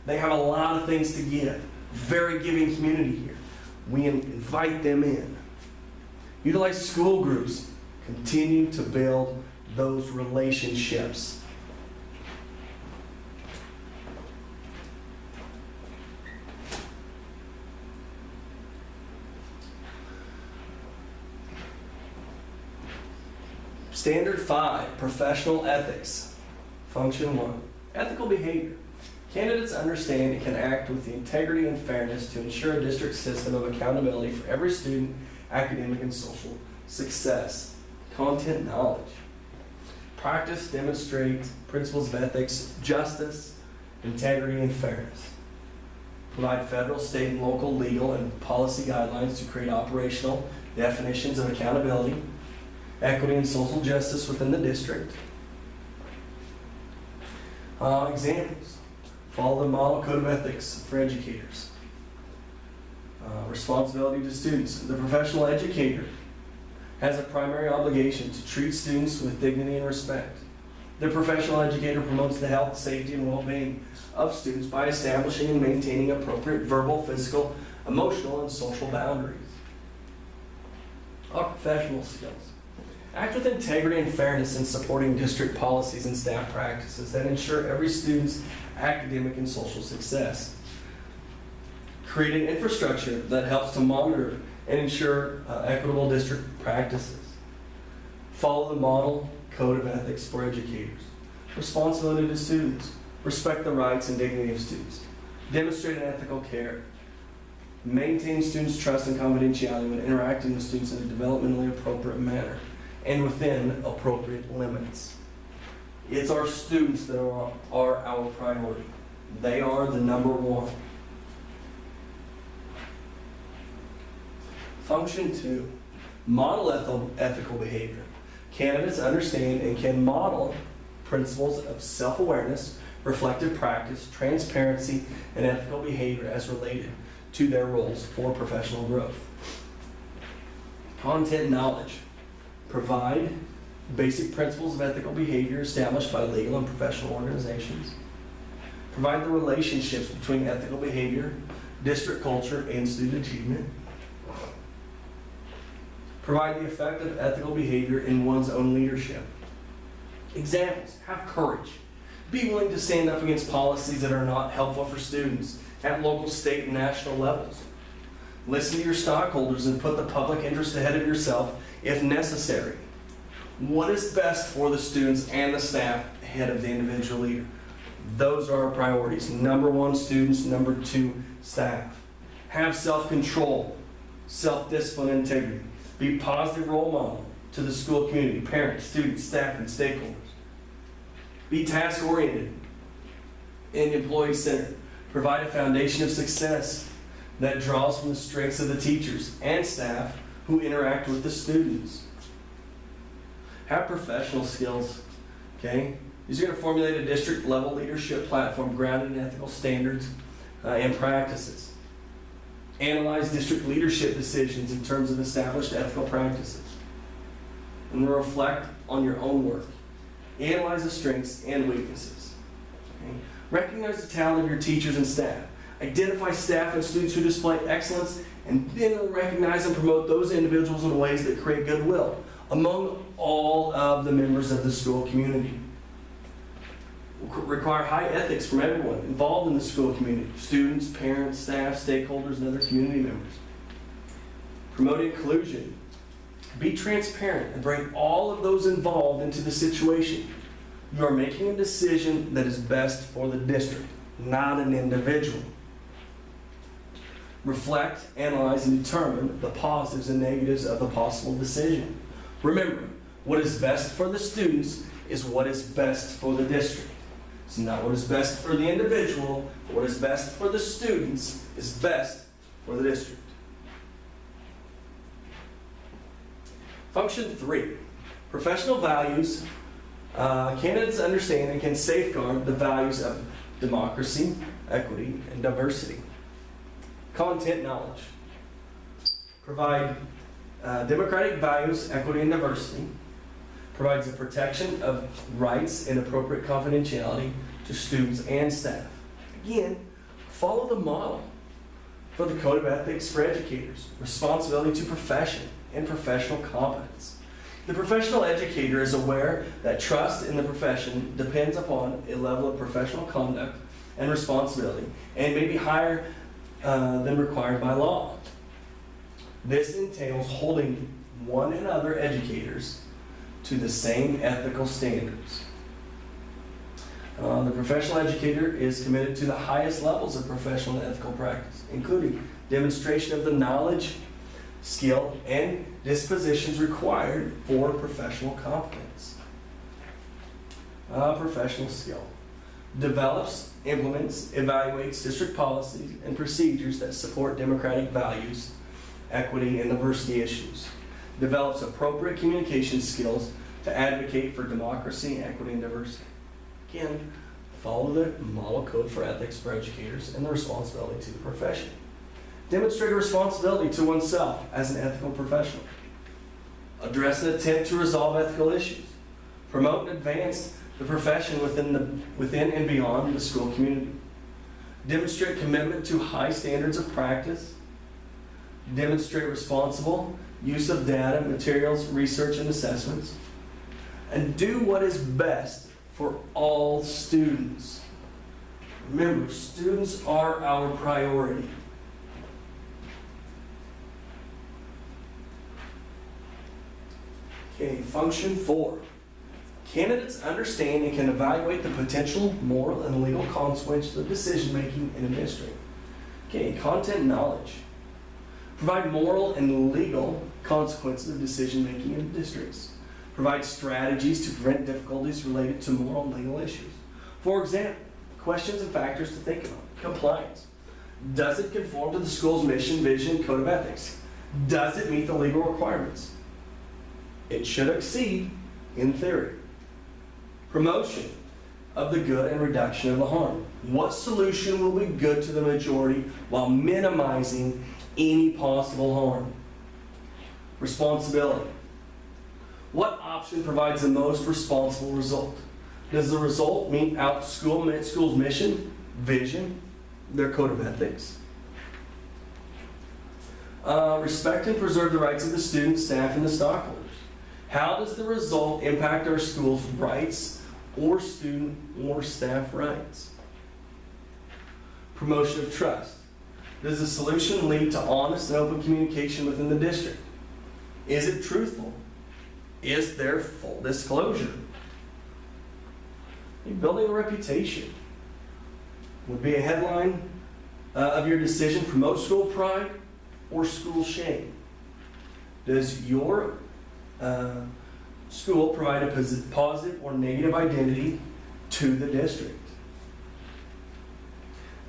They have a lot of things to give. Very giving community here. We invite them in. Utilize school groups. Continue to build those relationships. Standard 5, professional ethics. Function 1, ethical behavior. Candidates understand and can act with the integrity and fairness to ensure a district system of accountability for every student, academic and social success. Content knowledge. Practice, demonstrate principles of ethics, justice, integrity, and fairness. Provide federal, state, and local legal and policy guidelines to create operational definitions of accountability, equity, and social justice within the district. Examples. Follow the model code of ethics for educators. Responsibility to students. The professional educator has a primary obligation to treat students with dignity and respect. The professional educator promotes the health, safety, and well-being of students by establishing and maintaining appropriate verbal, physical, emotional, and social boundaries. Our professional skills. Act with integrity and fairness in supporting district policies and staff practices that ensure every student's academic and social success. Create an infrastructure that helps to monitor and ensure equitable district practices. Follow the model code of ethics for educators. Responsibility to students. Respect the rights and dignity of students. Demonstrate an ethical care. Maintain students' trust and confidentiality when interacting with students in a developmentally appropriate manner and within appropriate limits. It's our students that are our priority. They are the number one. Function 2, model ethical behavior. Candidates understand and can model principles of self-awareness, reflective practice, transparency, and ethical behavior as related to their roles for professional growth. Content knowledge. Provide basic principles of ethical behavior established by legal and professional organizations. Provide the relationships between ethical behavior, district culture, and student achievement. Provide the effect of ethical behavior in one's own leadership. Examples: have courage. Be willing to stand up against policies that are not helpful for students at local, state, and national levels. Listen to your stockholders and put the public interest ahead of yourself if necessary. What is best for the students and the staff ahead of the individual leader? Those are our priorities. Number 1, students. Number 2, staff. Have self-control, self-discipline, and integrity. Be a positive role model to the school community, parents, students, staff, and stakeholders. Be task-oriented and employee-centered. Provide a foundation of success that draws from the strengths of the teachers and staff who interact with the students. Have professional skills, okay? These are going to formulate a district-level leadership platform grounded in ethical standards and practices. Analyze district leadership decisions in terms of established ethical practices. And reflect on your own work. Analyze the strengths and weaknesses. Okay? Recognize the talent of your teachers and staff. Identify staff and students who display excellence, and then recognize and promote those individuals in ways that create goodwill among all of the members of the school community. Require high ethics from everyone involved in the school community: students, parents, staff, stakeholders, and other community members. Promote inclusion. Be transparent and bring all of those involved into the situation. You are making a decision that is best for the district, not an individual. Reflect, analyze, and determine the positives and negatives of the possible decision. Remember, what is best for the students is what is best for the district. It's not what is best for the individual, but what is best for the students is best for the district. Function 3, professional values. Candidates understand and can safeguard the values of democracy, equity, and diversity. Content knowledge. Provide democratic values, equity, and diversity. Provides the protection of rights and appropriate confidentiality to students and staff. Again, follow the model for the Code of Ethics for Educators: responsibility to profession and professional competence. The professional educator is aware that trust in the profession depends upon a level of professional conduct and responsibility, and may be higher than required by law. This entails holding one and other educators to the same ethical standards. The professional educator is committed to the highest levels of professional and ethical practice, including demonstration of the knowledge, skill, and dispositions required for professional competence. Professional skill. Develops, implements, evaluates district policies and procedures that support democratic values, equity, and diversity issues. Develops appropriate communication skills to advocate for democracy, equity, and diversity. Again, follow the model code for ethics for educators and the responsibility to the profession. Demonstrate a responsibility to oneself as an ethical professional. Address and attempt to resolve ethical issues. Promote and advance the profession within and beyond the school community. Demonstrate commitment to high standards of practice. Demonstrate responsible use of data, materials, research, and assessments. And do what is best for all students. Remember, students are our priority. Okay, function 4. Candidates understand and can evaluate the potential moral and legal consequences of decision making in a district. Okay, content knowledge. Provide moral and legal consequences of decision making in districts. Provide strategies to prevent difficulties related to moral and legal issues. For example, questions and factors to think about. Compliance. Does it conform to the school's mission, vision, code of ethics? Does it meet the legal requirements? It should exceed in theory. Promotion of the good and reduction of the harm. What solution will be good to the majority while minimizing any possible harm? Responsibility. What option provides the most responsible result? Does the result meet out school's mission, vision, their code of ethics? Respect and preserve the rights of the students, staff, and the stockholders. How does the result impact our school's rights or student or staff rights? Promotion of trust. Does the solution lead to honest and open communication within the district? Is it truthful? Is there full disclosure? Building a reputation would be a headline of your decision: promote school pride or school shame. Does your school provide a positive or negative identity to the district?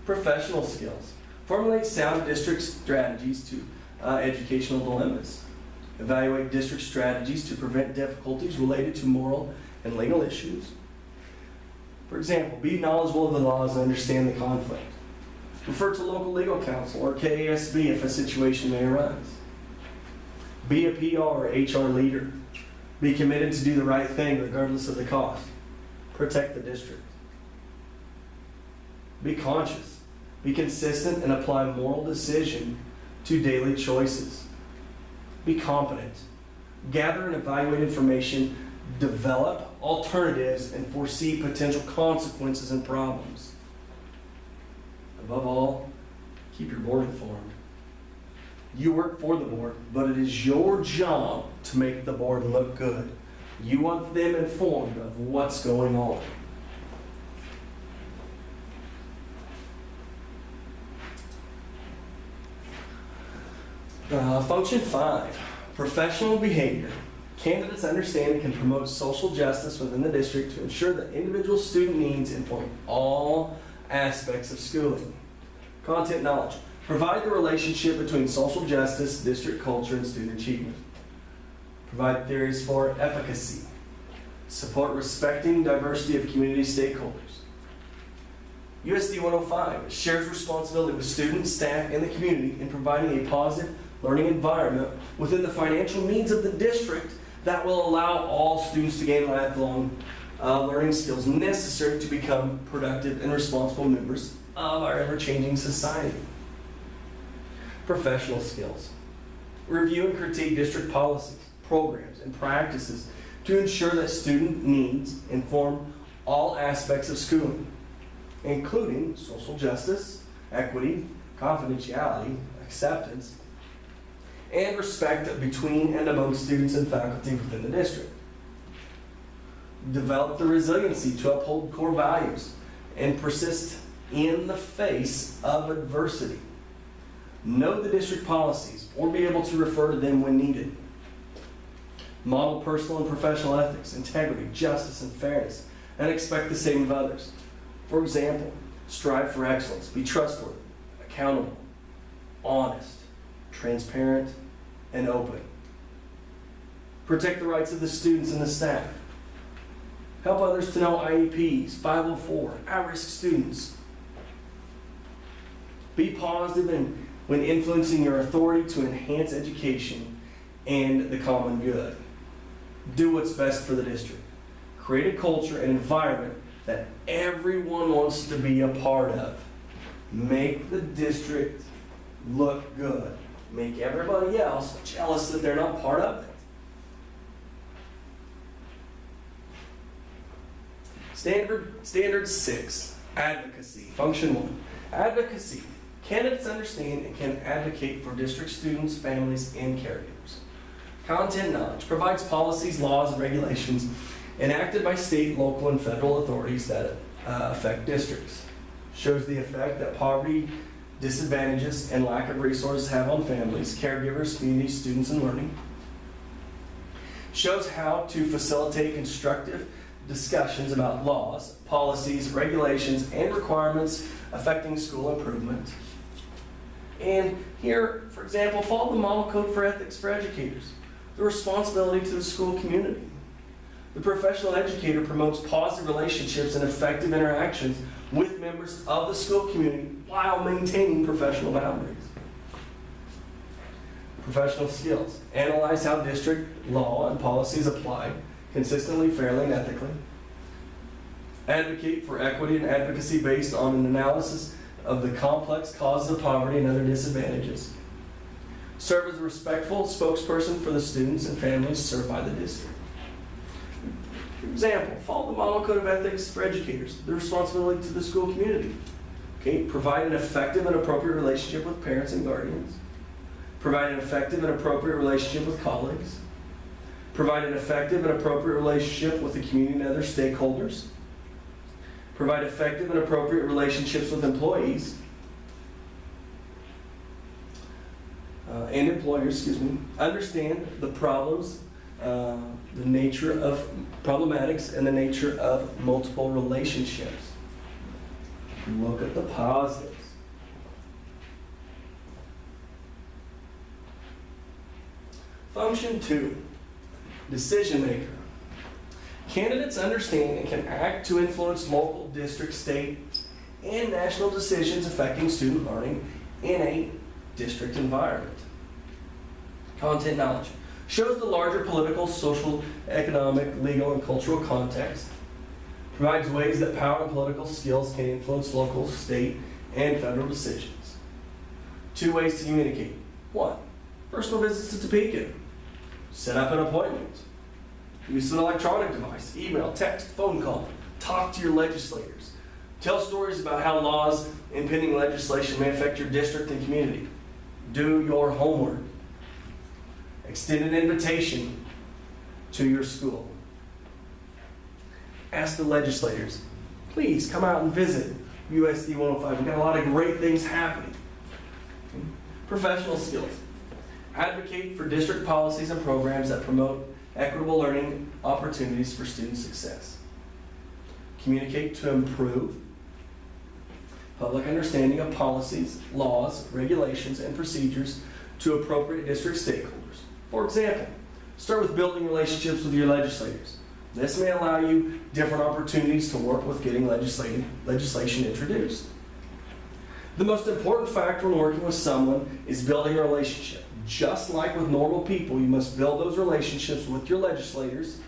Professional skills. Formulate sound district strategies to educational dilemmas. Evaluate district strategies to prevent difficulties related to moral and legal issues. For example, be knowledgeable of the laws and understand the conflict. Refer to local legal counsel or KASB if a situation may arise. Be a PR or HR leader. Be committed to do the right thing regardless of the cost. Protect the district. Be conscious. Be consistent and apply moral decision to daily choices. Be competent. Gather and evaluate information. Develop alternatives and foresee potential consequences and problems. Above all, keep your board informed. You work for the board, but it is your job to make the board look good. You want them informed of what's going on. Function 5, professional behavior. Candidates understand and can promote social justice within the district to ensure that individual student needs inform all aspects of schooling. Content knowledge. Provide the relationship between social justice, district culture, and student achievement. Provide theories for efficacy. Support respecting diversity of community stakeholders. USD 105 shares responsibility with students, staff, and the community in providing a positive learning environment within the financial means of the district that will allow all students to gain lifelong learning skills necessary to become productive and responsible members of our ever-changing society. Professional skills. Review and critique district policies, programs, and practices to ensure that student needs inform all aspects of schooling, including social justice, equity, confidentiality, acceptance, and respect between and among students and faculty within the district. Develop the resiliency to uphold core values and persist in the face of adversity. Know the district policies or be able to refer to them when needed. Model personal and professional ethics, integrity, justice, and fairness and expect the same of others. For example, strive for excellence, be trustworthy, accountable, honest, transparent, and open. Protect the rights of the students and the staff. Help others to know IEPs, 504, at-risk students. Be positive when influencing your authority to enhance education and the common good. Do what's best for the district. Create a culture and environment that everyone wants to be a part of. Make the district look good. Make everybody else jealous that they're not part of it. Standard 6, advocacy. Function 1, advocacy. Candidates understand and can advocate for district students, families, and caregivers. Content knowledge provides policies, laws, and regulations enacted by state, local, and federal authorities that affect districts. Shows the effect that poverty, disadvantages, and lack of resources have on families, caregivers, communities, students, and learning. Shows how to facilitate constructive discussions about laws, policies, regulations, and requirements affecting school improvement. And here, for example, follow the model code for ethics for educators. The responsibility to the school community. The professional educator promotes positive relationships and effective interactions with members of the school community while maintaining professional boundaries. Professional skills. Analyze how district law and policies apply consistently, fairly, and ethically. Advocate for equity and advocacy based on an analysis of the complex causes of poverty and other disadvantages. Serve as a respectful spokesperson for the students and families served by the district. For example, follow the model code of ethics for educators, the responsibility to the school community. Okay, provide an effective and appropriate relationship with parents and guardians. Provide an effective and appropriate relationship with colleagues. Provide an effective and appropriate relationship with the community and other stakeholders. Provide effective and appropriate relationships with employees and employers, Understand the problems, the nature of problematics, and the nature of multiple relationships. Look at the positives. Function 2, decision maker. Candidates understand and can act to influence local, district, state, and national decisions affecting student learning in a district environment. Content knowledge. Shows the larger political, social, economic, legal, and cultural context. Provides ways that power and political skills can influence local, state, and federal decisions. 2 ways to communicate. 1, personal visits to Topeka. Set up an appointment. Use an electronic device, email, text, phone call. Talk to your legislators. Tell stories about how laws and pending legislation may affect your district and community. Do your homework. Extend an invitation to your school. Ask the legislators, please come out and visit USD 105. We've got a lot of great things happening. Professional skills. Advocate for district policies and programs that promote equitable learning opportunities for student success. Communicate to improve public understanding of policies, laws, regulations, and procedures to appropriate district stakeholders. For example, start with building relationships with your legislators. This may allow you different opportunities to work with getting legislation introduced. The most important factor when working with someone is building a relationship. Just like with normal people, you must build those relationships with your legislators,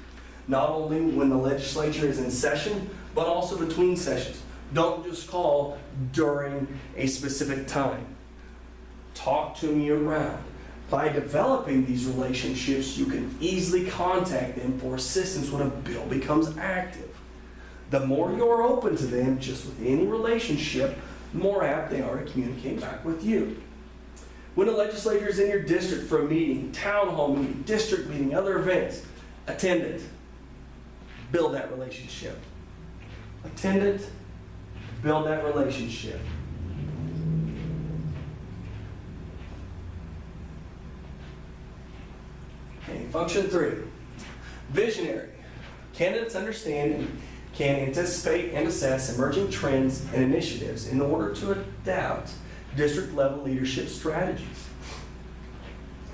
not only when the legislature is in session, but also between sessions. Don't just call during a specific time. Talk to them year-round. By developing these relationships, you can easily contact them for assistance when a bill becomes active. The more you're open to them, just with any relationship, the more apt they are to communicate back with you. When a legislator is in your district for a meeting, town hall meeting, district meeting, other events, attend it. Build that relationship. Attend it. Build that relationship. Okay, function 3. Visionary. Candidates understand can anticipate and assess emerging trends and initiatives in order to adapt district-level leadership strategies.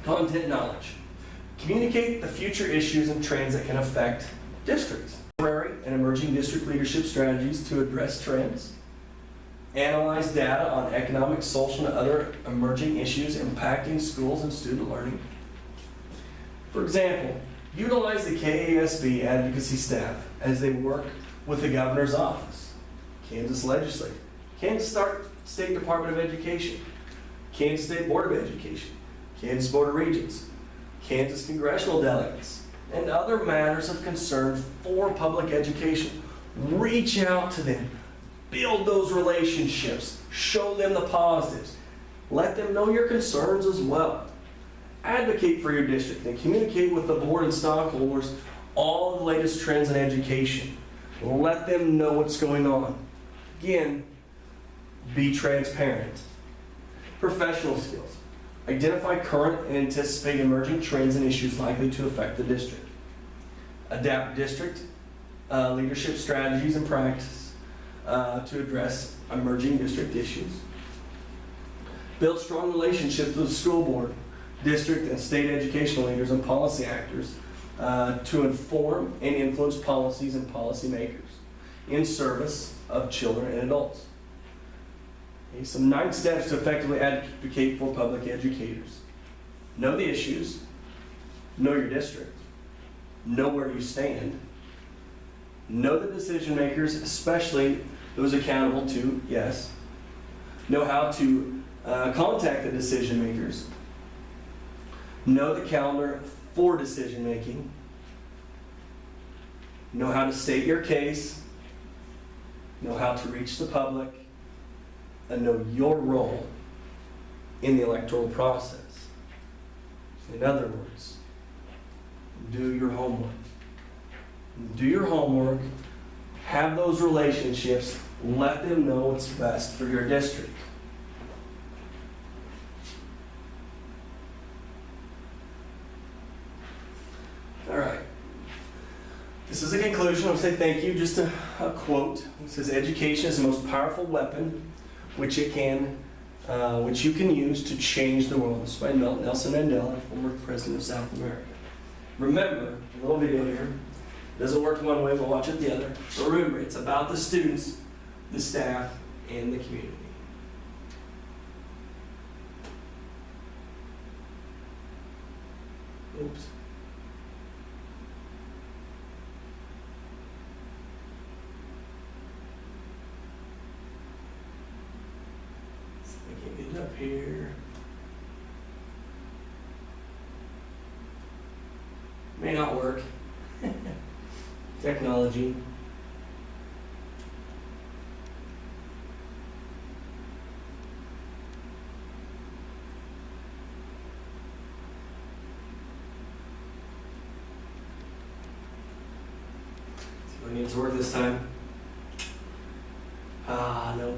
Content knowledge. Communicate the future issues and trends that can affect districts. Temporary and emerging district leadership strategies to address trends. Analyze data on economic, social, and other emerging issues impacting schools and student learning. For example, utilize the KASB advocacy staff as they work with the governor's office, Kansas legislature, Kansas State Department of Education, Kansas State Board of Education, Kansas Board of Regents, Kansas congressional delegates, and other matters of concern for public education. Reach out to them. Build those relationships. Show them the positives. Let them know your concerns as well. Advocate for your district and communicate with the board and stockholders all of the latest trends in education. Let them know what's going on. Again, be transparent. Professional skills. Identify current and anticipate emerging trends and issues likely to affect the district. Adapt district leadership strategies and practice to address emerging district issues. Build strong relationships with the school board, district and state educational leaders and policy actors to inform and influence policies and policymakers in service of children and adults. Okay, some 9 steps to effectively advocate for public educators. Know the issues, know your district, know where you stand, know the decision makers, especially those accountable to, yes, know how to contact the decision makers, know the calendar for decision making, know how to state your case, know how to reach the public, and know your role in the electoral process. In other words, do your homework. Do your homework, have those relationships, let them know what's best for your district. All right. This is a conclusion. I'll say thank you. Just a quote. It says, "Education is the most powerful weapon which you can use to change the world." This is by Nelson Mandela, former president of South America. Remember, a little video here. It doesn't work one way, we'll watch it the other. So remember, it's about the students, the staff, and the community. Oops. I can't get it up here. May not work. Technology. See if I need it to work this time. Nope.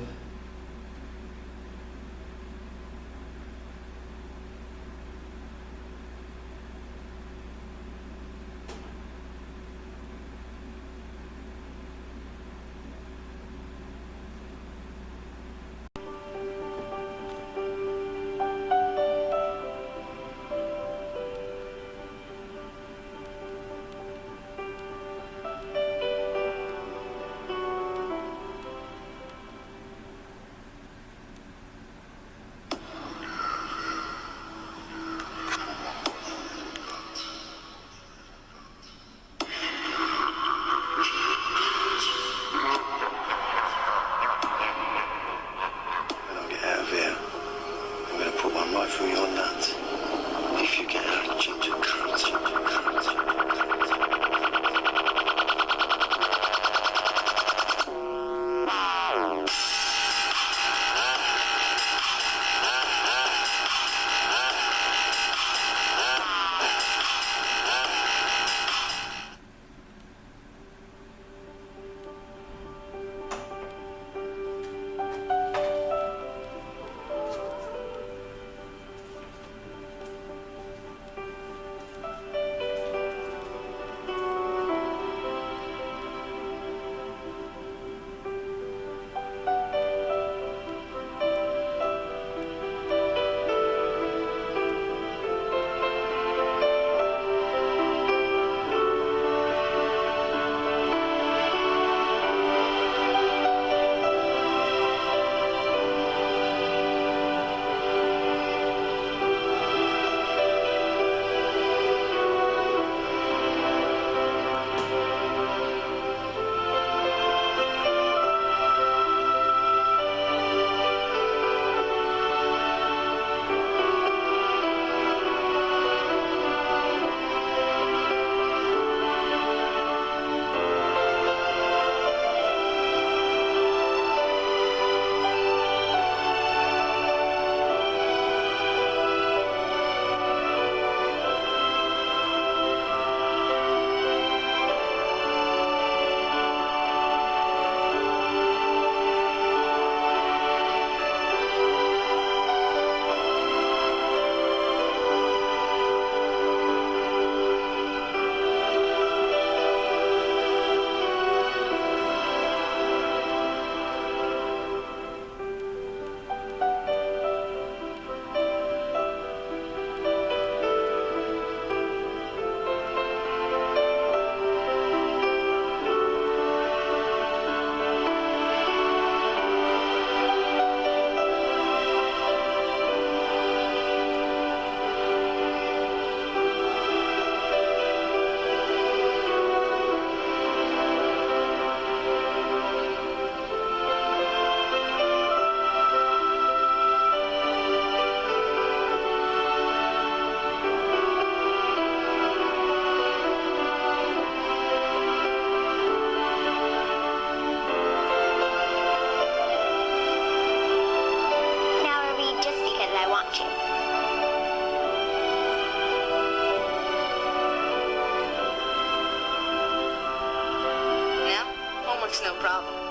no problem.